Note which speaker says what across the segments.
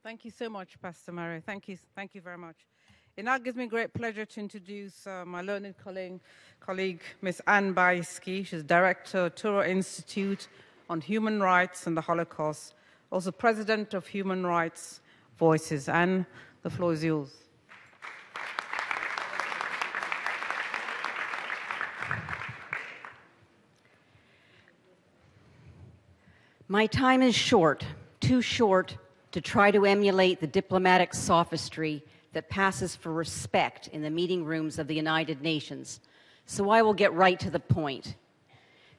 Speaker 1: Thank you so much, Pastor Mary. Thank you very much. It now gives me great pleasure to introduce my learned colleague, Ms. Anne Bayefsky. She's Director of Touro Institute on Human Rights and the Holocaust, also President of Human Rights Voices. Anne, the floor is yours.
Speaker 2: My time is short, too short to try to emulate the diplomatic sophistry that passes for respect in the meeting rooms of the United Nations, so I will get right to the point.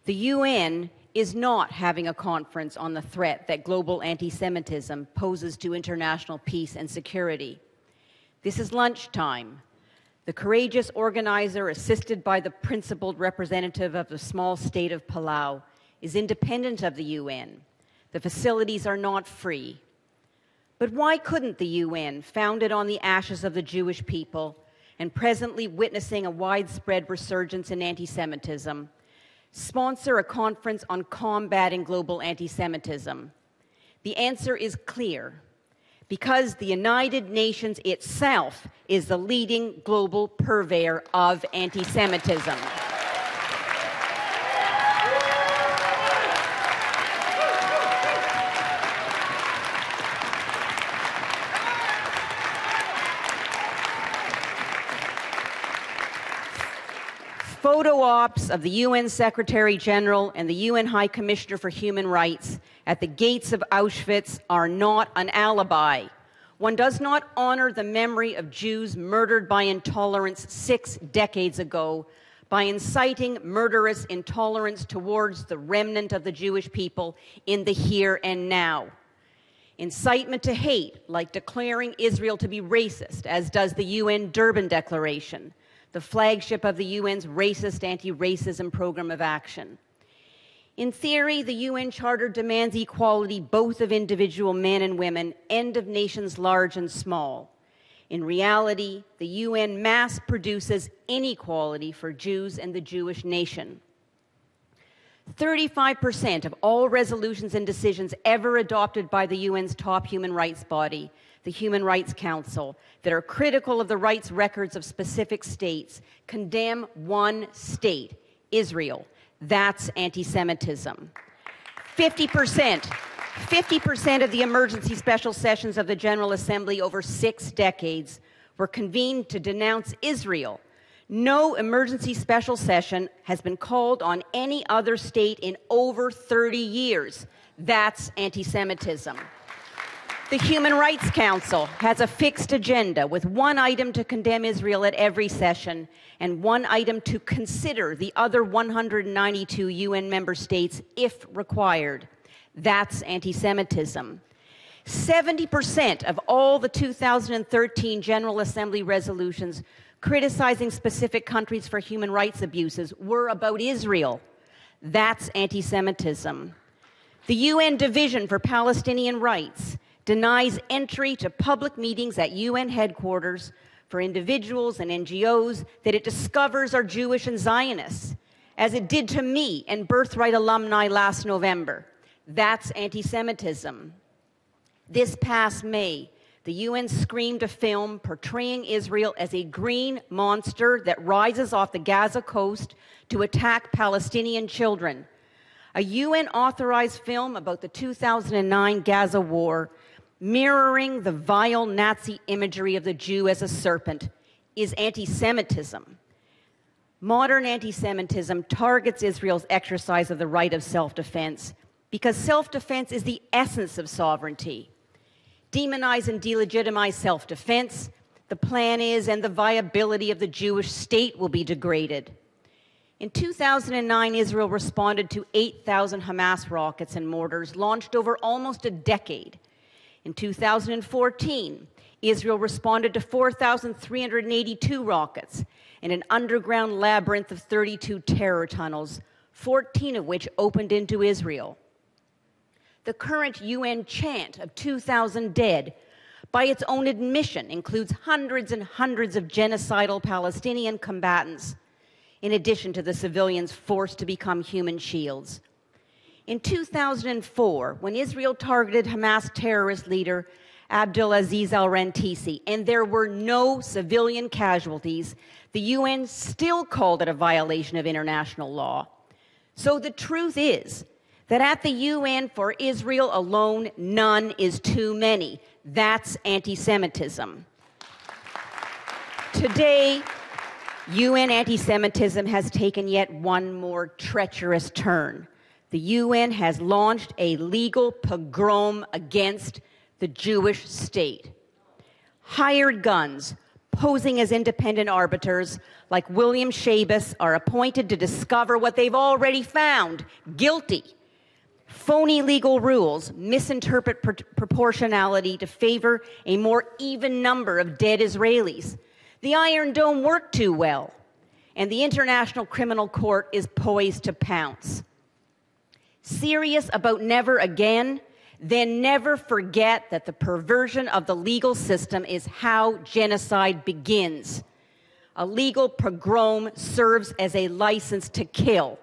Speaker 2: The UN is not having a conference on the threat that global anti-Semitism poses to international peace and security. This is lunchtime. The courageous organizer, assisted by the principled representative of the small state of Palau, is independent of the UN. The facilities are not free. But why couldn't the UN, founded on the ashes of the Jewish people and presently witnessing a widespread resurgence in anti-Semitism, sponsor a conference on combating global anti-Semitism? The answer is clear. Because the United Nations itself is the leading global purveyor of anti-Semitism. Photo ops of the UN Secretary General and the UN High Commissioner for Human Rights at the gates of Auschwitz are not an alibi. One does not honor the memory of Jews murdered by intolerance 6 decades ago by inciting murderous intolerance towards the remnant of the Jewish people in the here and now. Incitement to hate, like declaring Israel to be racist, as does the UN Durban Declaration, the flagship of the UN's racist anti-racism program of action. In theory, the UN Charter demands equality both of individual men and women and of nations large and small. In reality, the UN mass produces inequality for Jews and the Jewish nation. 35% of all resolutions and decisions ever adopted by the UN's top human rights body, the Human Rights Council, that are critical of the rights records of specific states, condemn one state, Israel. That's anti-Semitism. 50% of the emergency special sessions of the General Assembly over 6 decades were convened to denounce Israel. No emergency special session has been called on any other state in over 30 years. That's anti-Semitism. The Human Rights Council has a fixed agenda with one item to condemn Israel at every session and one item to consider the other 192 UN member states if required. That's anti-Semitism. 70% of all the 2013 General Assembly resolutions criticizing specific countries for human rights abuses were about Israel. That's anti-Semitism. The UN Division for Palestinian Rights denies entry to public meetings at UN headquarters for individuals and NGOs that it discovers are Jewish and Zionists, as it did to me and Birthright alumni last November. That's anti-Semitism. This past May, the UN screened a film portraying Israel as a green monster that rises off the Gaza coast to attack Palestinian children. A UN-authorized film about the 2009 Gaza war, mirroring the vile Nazi imagery of the Jew as a serpent, is anti-Semitism. Modern anti-Semitism targets Israel's exercise of the right of self-defense because self-defense is the essence of sovereignty. Demonize and delegitimize self-defense, the plan is, and the viability of the Jewish state will be degraded. In 2009, Israel responded to 8,000 Hamas rockets and mortars launched over almost a decade. In 2014, Israel responded to 4,382 rockets in an underground labyrinth of 32 terror tunnels, 14 of which opened into Israel. The current UN chant of 2,000 dead, by its own admission, includes hundreds and hundreds of genocidal Palestinian combatants, in addition to the civilians forced to become human shields. In 2004, when Israel targeted Hamas terrorist leader Abdulaziz al-Rantisi, and there were no civilian casualties, the UN still called it a violation of international law. So the truth is that at the UN, for Israel alone, none is too many. That's anti-Semitism. Today, UN anti-Semitism has taken yet one more treacherous turn. The UN has launched a legal pogrom against the Jewish state. Hired guns, posing as independent arbiters, like William Schabas, are appointed to discover what they've already found: guilty. Phony legal rules misinterpret proportionality to favor a more even number of dead Israelis. The Iron Dome worked too well, and the International Criminal Court is poised to pounce. Serious about never again? Then never forget that the perversion of the legal system is how genocide begins. A legal pogrom serves as a license to kill.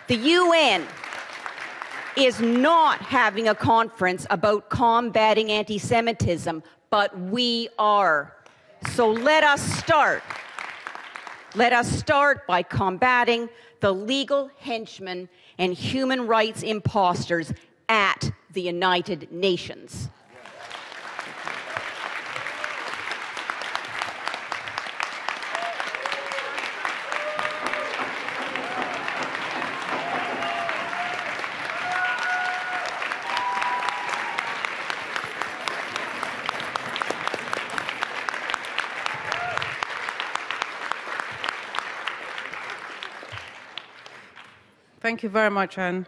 Speaker 2: The UN is not having a conference about combating anti-Semitism, but we are. So let us start. Let us start by combating the legal henchmen and human rights imposters at the United Nations.
Speaker 1: Thank you very much, Anne.